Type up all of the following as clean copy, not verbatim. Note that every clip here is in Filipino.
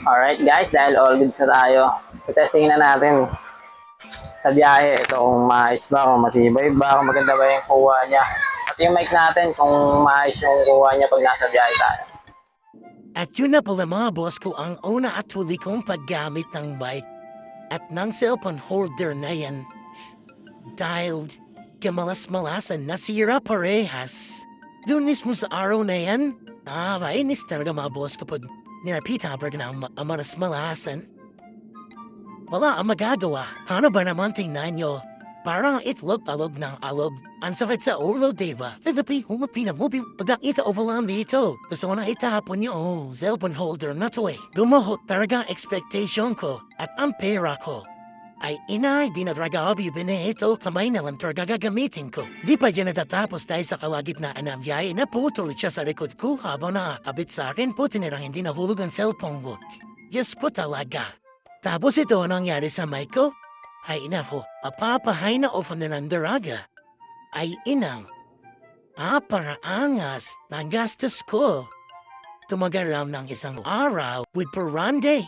Alright guys, dahil all goods na tayo, testingin na natin sa biyahe ito kung maayos ba, kung matibay ba, kung maganda ba yung kuha niya. At yung mic natin kung maayos yung kuha niya pag nasa biyahe tayo. At yun na pala mga boss ko ang una at huli kong paggamit ng bike at ng cellphone holder na yan. Dahil kamalas-malasan nasira parehas. Lunis mo sa araw na yan, mainis talaga mga boss kapag nirapita pa na ang malas-malasan. Wala ang magagawa. Ano ba naman tingnan nyo? Parang itlog alog ng alog. Ang sakit sa ulo, diba? Philippine, humapina mo, pagkakita o lang dito. Gusto ko na itahapon nyo, cellphone holder na to eh. Gumahot talaga expectation ko at ang pera ko. Ay inay, di na talaga ako bibili ito, kamay na lang talaga gagamitin ko. Di pa dyan natatapos dahil sa kalagitnaan ng biyahe na putol siya sa likod ko habang nakakabit sa akin po tinirang hindi nahulog ang cellphone ko. Diyos po talaga. Tapos ito nangyari sa mic ko. Ay inako, apapahay na off na ng daraga. Ay inang, paraangas ng gastos ko. Tumagaram ng isang araw with Perande.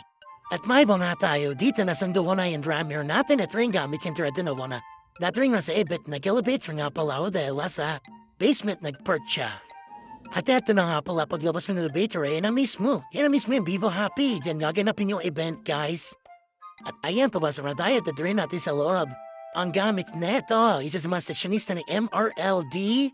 At may mga tayo dito na sanduwa na yung drummer natin at ring gamit yung tradinawa na. That ring na sa ibit nag-elevator nga pala o dahil sa basement nag-perch siya. At eto na nga pala paglabas ng elevator yan na mismo yung Vivo Happy. Diyan nga ganapin yung event guys. At ayan, pabasa na tayo at rin natin sa loob. Ang gamit neto, isa sa mga stationista ng MRLD.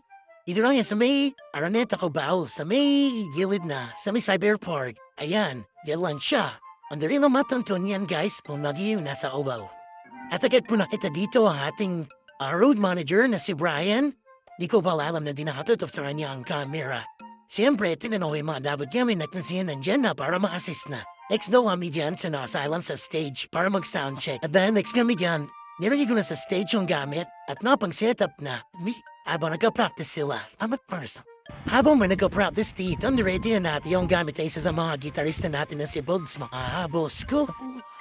Dito lang yan sa may Araneta Cubao, sa may gilid na, sa may Cyber Park. Ayan, yan lang siya. Ang rin ang matanton yan guys kung naging nasa Cubao. At agad po nakita dito ang ating road manager na si Brian. Di ko ba alam na dinakatutuptaran niya ang camera. Siyempre, tinanong yung mga dapat kami natansiyan nandyan na para ma-assist na. Next daw kami dyan sa naka-silent sa stage para mag-sound check. At then next kami dyan, nilagay ko na sa stage yung gamit at napang-setup na. Habang nag-practice sila, habang may nag-practice dito, ready na natin yung gamit na isa sa mga gitarista natin na si Bugs, mga boss ko.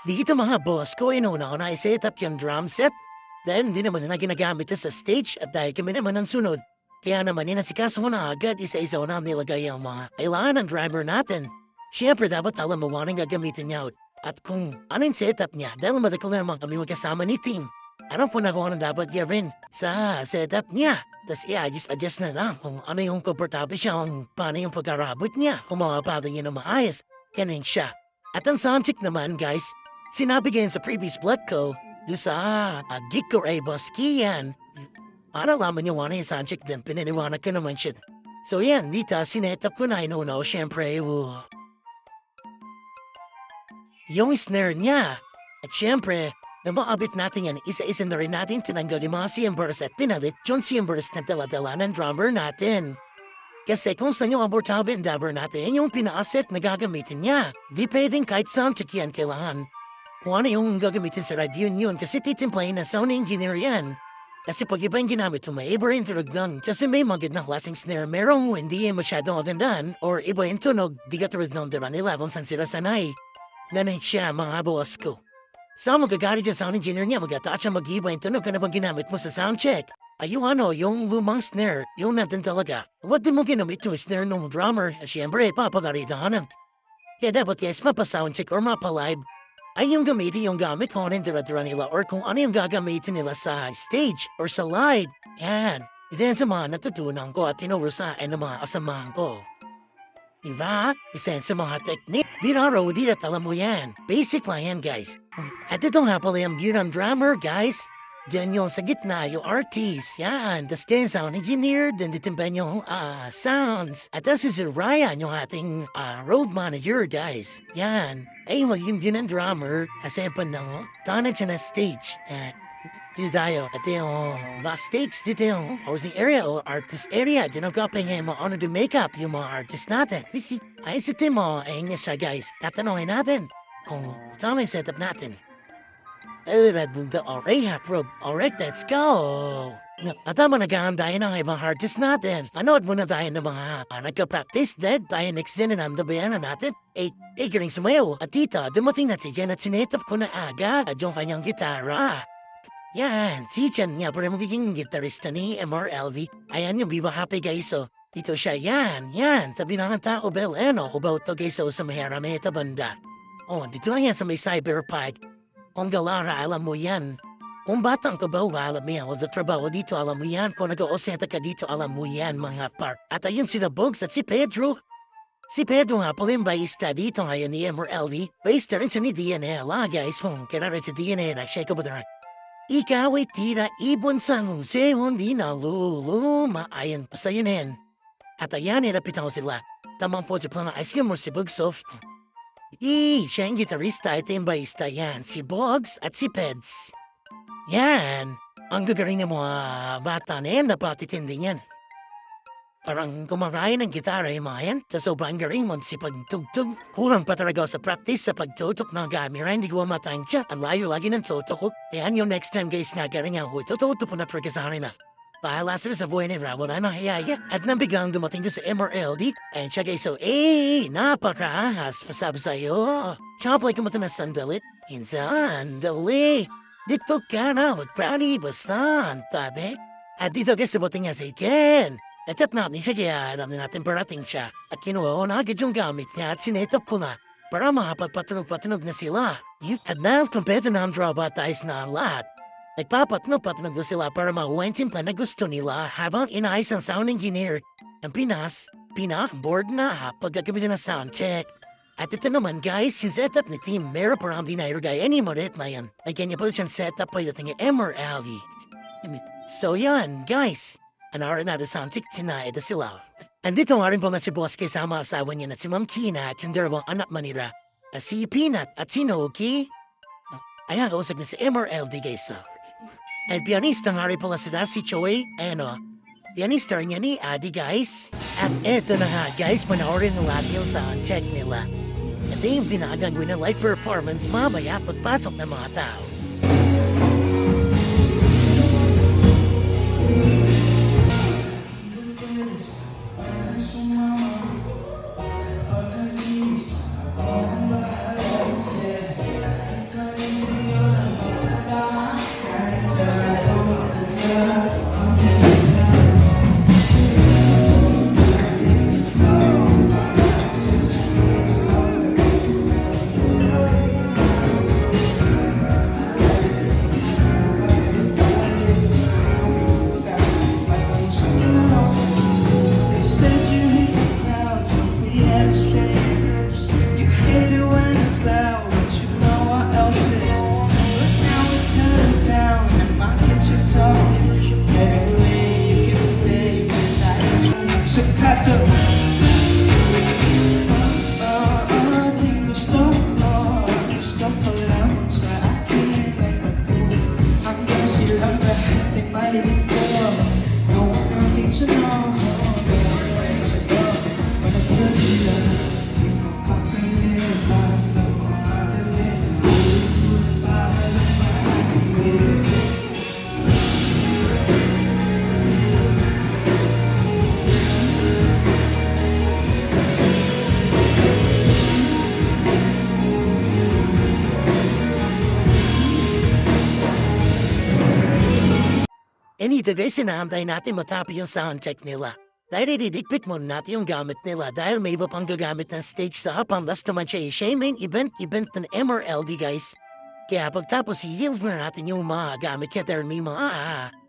Dito mga boss ko, inuna ko na i-setup yung drum set. Then, hindi naman na ginagamit sa stage at dahil kami naman ang sunod. Kaya naman inasikaso ko na agad isa-isa ko na nilagay yung mga kailangan ng driver natin. Siyempre, dapat alam mo anong gagamitin niya at kung anong setup niya dahil madakal na naman kami magkasama ni team. Ano po na kung anong dapat gawin sa setup niya? Tapos i-adjust na lang kung ano yung komportable siya, kung paano yung pagkarabot niya, kung mga pato niya na maayos. Ganun siya. At ang soundcheck naman, guys, sinabi ganyan sa previous vlog ko, doon sa gig ko ay Boskian. Para laman yung ano yung soundcheck din, pinaniwanag ko naman siya. So yan, dito, sinetap ko na, inuuna ko, syempre, yung snare niya. At syempre, na maabit natin yan, isa-isa na rin natin tinanggal yung mga cymbals at pinalit yung cymbals na dala-dala ng drummer natin. Kasi kung saan yung abortable ang drummer natin, yung pina-asset na gagamitin niya. Di pwedeng kahit soundcheck yan kailangan. Kung ano yung gagamitin sa live yun kasi titimplayin na sound engineer yan. Kasi pag iba yung ginamit mo, may iba rin tunog nun. Kasi may magandang klaseng snare, merong hindi masyadong magandaan, or iba yung tunog, di ka tulad ng diba nila kung saan sila sanay. Nanay siya, mga boss ko. So, magagalit yung sound engineer niya, mag-attach siya mag-iba yung tunog ka na bang ginamit mo sa soundcheck. Ay, yung lumang snare, yung natin talaga. What din mo ginamit yung snare ng drummer? Siyempre, papagalitan. Kaya dapat guys, mapa-soundcheck or mapa-live, ay yung gamitin yung gamit kung anong dira-dira nila or kung ano yung gagamitin nila sa stage or sa live. Yan. Ito yan sa mga natutunan ko at tinurusain ng mga kasamahan ko. Diba? Isa yan sa mga technique. Binaro, di na alam mo yan. Basic lang yan, guys. At ito nga pala yung view ng drummer, guys. Diyan yung sa gitna, yung artist. Yan. Tapos din sound engineer. Then dito ba yung sounds. At tapos si Ryan, yung ating road manager, guys. Yan. Ay, yung view ng drummer. Kasi pa na, tanag siya na stage. Dito tayo. At yung backstage dito yung housing area o artist area. Dito nagkaping yung mga honor to makeup yung mga artist natin. Ay, si Timo. Ay, nga siya guys. Tatanungin natin kung tama yung setup natin. Ay, Red Bull the Rehab Rob. Alright, let's go. At tama naghahandayan ng ibang artist natin. Panood muna tayo ng mga nagka-practice dead. Tayo next din na nandabayanan natin. Galing sumayaw. At tita, dumating na si Jen at sinetap ko na agad yung kanyang gitara. Yan, si Jen nga pa rin magiging gitarista ni MRLD. Ayan yung Viva Happy guys, so. Dito siya, yan. Sabi na ng tao, Bel, ano, about to guys, so sa Mahera Meta banda. Oh, dito lang yan sa may cyberpark. Kung galara, alam mo yan. Kung batang ka ba, alam mo yan. O trabaho dito, alam mo yan. Kung nag-oosenta ka dito, alam mo yan, mga park. At ayun sila Bugs at si Pedro. Si Pedro nga pala yung bayista dito ngayon ni MRLD. Bayista rin sa ni DNA. Guys, kung kaya rin sa DNA na siya kabadarang. Ikaw ay tira ibon sa Jose, hindi na luluma. Ayan pa sa'yo na yan. At ayan, nirapitan ko sila. Tamang po sa ice cream mo si Bugsof. Siya yung gitarista at yung bayista yan. Si Bugs at si Peds. Yan. Ang gagaling ng mga bata na yan, napatitindi yan. Parang kumakain ng gitara yung mga yan. Sa sobrang galing mo si pagtugtog. Kulang pa talaga sa practice sa pagtutok ng camera. Hindi ko matang siya. Ang layo lagi ng tutok ko. Yan yung next time guys nga galing ako. Tututo po na talaga sa akin na. Bahala sila sa buhay ni Raul na nahiyaya. At nabiglang dumating doon sa MRLD. Ayun siya guys. So, napakahas pasab sa'yo. Tsaka pala kumata na sandalit. Sandali. Dito ka na. Magprani basta. Tabi. At dito guys, dumating nga si Ken. At natin siya kaya alam na natin parating siya. At kinuha ko na agad yung gamit niya at sinetap ko na para makapagpatunog-patunog na sila. At dahil kompleto na ang drawbatize na ang lahat, nagpapatunog-patunog na sila para makuha yung timpla na gusto nila habang inaayos ang sound engineer ng board na pagkakabit na sound check. At ito naman guys, yung setup ni Team Mero parang di na iragay any modet na yan. Ay kanya pala siyang setup pa dating yung MRLD. So yan guys. Anara na sound check tinae da sila. Andito nga rin po na si Boss kasama asawa niya na si Ma'am Tina at yung dalawang anak manira. Si Peanut at si Noki. Ayan, kausap na si MRLD guys. At pianista nga rin pala sila si Choi. Pianista niya ni Adi guys. At eto na nga guys, panoorin ng lahat yung sound check nila. Ito yung pinakagagawin ng live performance mamaya pagpasok ng mga tao. Dito guys, sinahantay natin matapos yung soundcheck nila. Dahil ididikpit muna natin yung gamit nila dahil may iba pang gagamit ng stage sa hapang last naman siya main event ng MRLD guys. Kaya pagtapos i-yield muna natin yung mga gamit kaya dahil may mga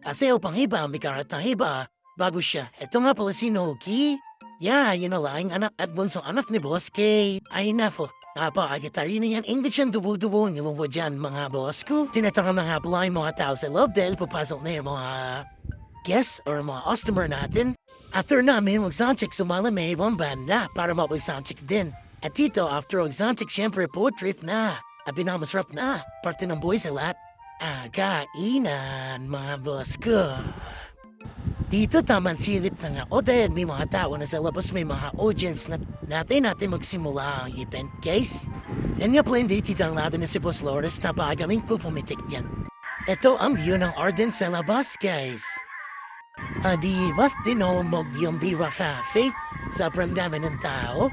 asayaw pang iba, may karat ng iba bago siya. Ito nga pala si Noki. Yun na lang anak at bunsong anak ni Boss K. Ay nafo. Napakagitaryo na yan. English ang dubo-dubo ang ilong ko dyan, mga boss ko. Tinatanong na nga pala yung mga tao sa loob dahil papasok na yung mga guests or mga customer natin. After namin mag-soundcheck, sumala may ibang banda para mag-soundcheck din. At dito, after mag-soundcheck, syempre po, trip na. At pinamasarap na. Parte ng buhay sa lahat. Kainan, mga boss ko. Dito taman silip na nga o dahil may mga tao na sa labas may mga audience na natin magsimula ang event guys. Yan nga pala hindi titang natin na si Boss Lourdes na pagaming po pumitik yan. Ito ang view ng Arden sa labas guys. Di ba't dinomog yung Diva Cafe? Sobrang dami ng tao.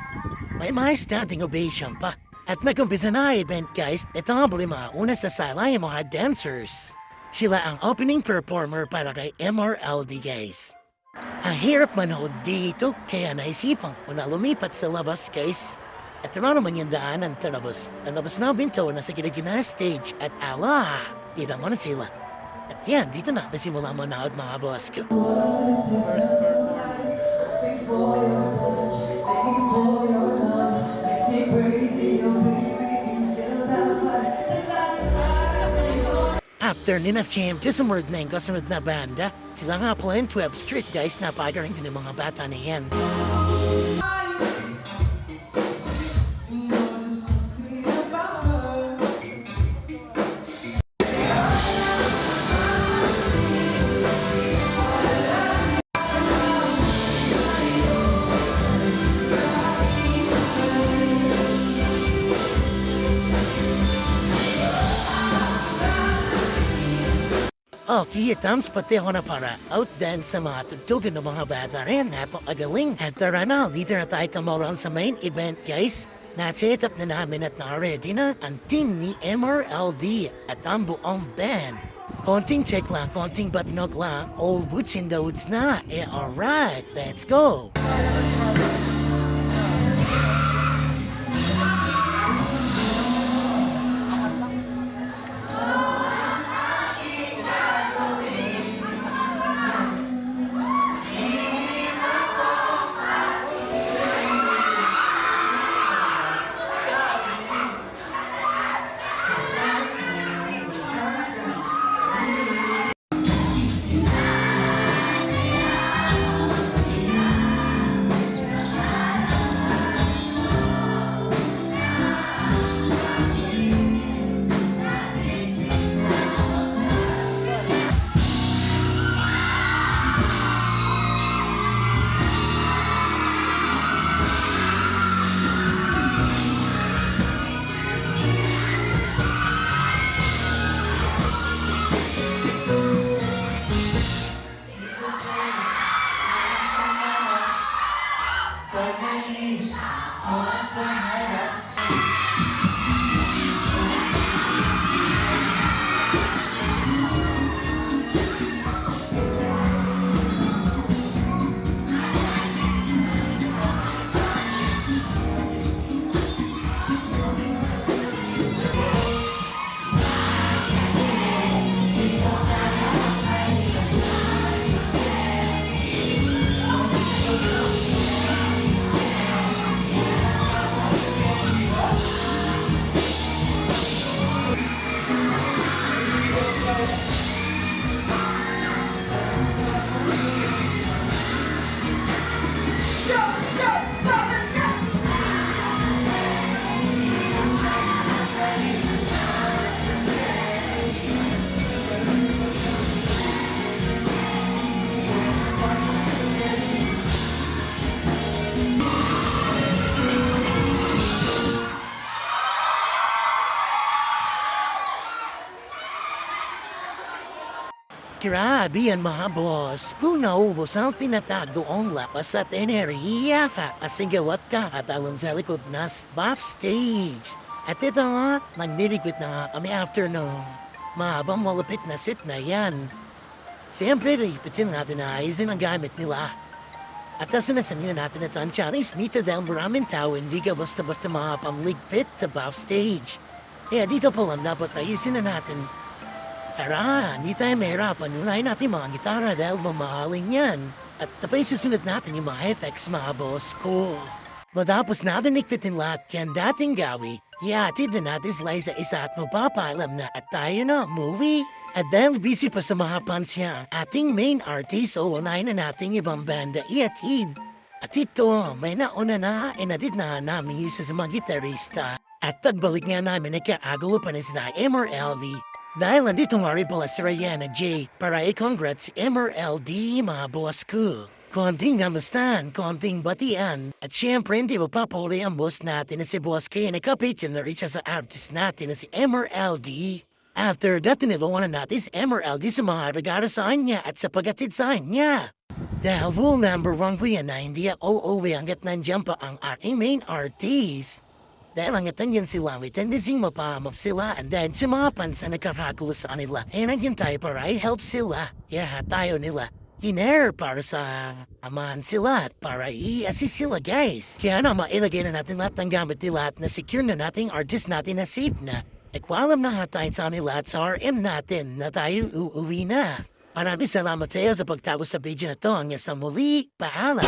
May mga standing ovation pa. At mag-umpisa na event guys, ito nga pala mga una sa sala yung mga dancers. Sila ang opening performer para kay MRLD guys. Ang hirap manood dito kaya naisipan ko na lumipat sa labas guys. At naman yung daanan talabas. Talabas na binto na sa ginagina stage at ala, di naman na sila. At yan, dito na masimula mo na mga boss ko. After ni na champion sumunod na yung kasunod na banda, sila nga pala yung 12 Street guys na pagaring din ng mga bata na yan. Okay, thumbs pati ako na para outdance sa mga tugtugan ng mga bata rin. Napakagaling. At tara na, dito na tayo tamaran sa main event guys. Na-set up na namin at na-ready na ang team ni MRLD at ang buong band. Konting check lang, konting batnog lang, all boots in the woods na. Alright, let's go! Grabe yan mga boss. Kung naubos ang tinatago ang lakas at enerhiya ka kasi gawat ka at along sa likod nas backstage. At ito nga, nagdirigwit na nga kami after no mahabang malapit na set na yan. Siyempre, ipitin natin na ayusin ang gamit nila. At sinasan nyo natin ito ang challenge nito dahil maraming tao hindi ka basta-basta makapamligpit sa backstage. Kaya dito po lang dapat ayusin na natin. Tara, hindi tayo mahirapan. Unahin natin mga gitara dahil mamahaling yan. At tapay susunod natin yung mga effects mga boss ko. Matapos natin ikpitin lahat yan dating gawi, iatid na natin sila sa isa at mapapaalam na at tayo na movie. At dahil busy pa sa mga pants niya, ating main artist o unahin na natin ibang banda iatid. At ito, may nauna na inatid na namin isa sa mga gitarista. At pagbalik nga namin nagkaagulo pa na sila MRLD. Dahil nandito nga rin pala si Ryan at Jay para i-congrats si MRLD mga boss ko. Konting kamustan, konting batian, at syempre hindi mapapuli ang boss natin na si Boss K na kapityon na rin siya sa artist natin na si MRLD. After that, tinulungan na natin si MRLD sa mga regalo sa kanya at sa paghatid sa kanya. Dahil rule number 1 ko yan na hindi ako uuwi hanggat nandiyan pa ang aking main artist. Dahil hangatan yan sila, may tendency mapamap sila and then sa mga fans na nagkakagulo sa kanila. Eh nandiyan tayo para i-help sila. Yeah, tayo nila. hiner para sa amahan sila at para i-assist sila guys. Kaya na mailagay na natin lahat ng gamit nila at na-secure na natin our disk natin na safe na. Nagpaalam na nga tayo sa nila at sa RM natin na tayo uuwi na. Maraming salamat sa iyo sa pagtapos sa video na to. Hanggang sa muli, paalam!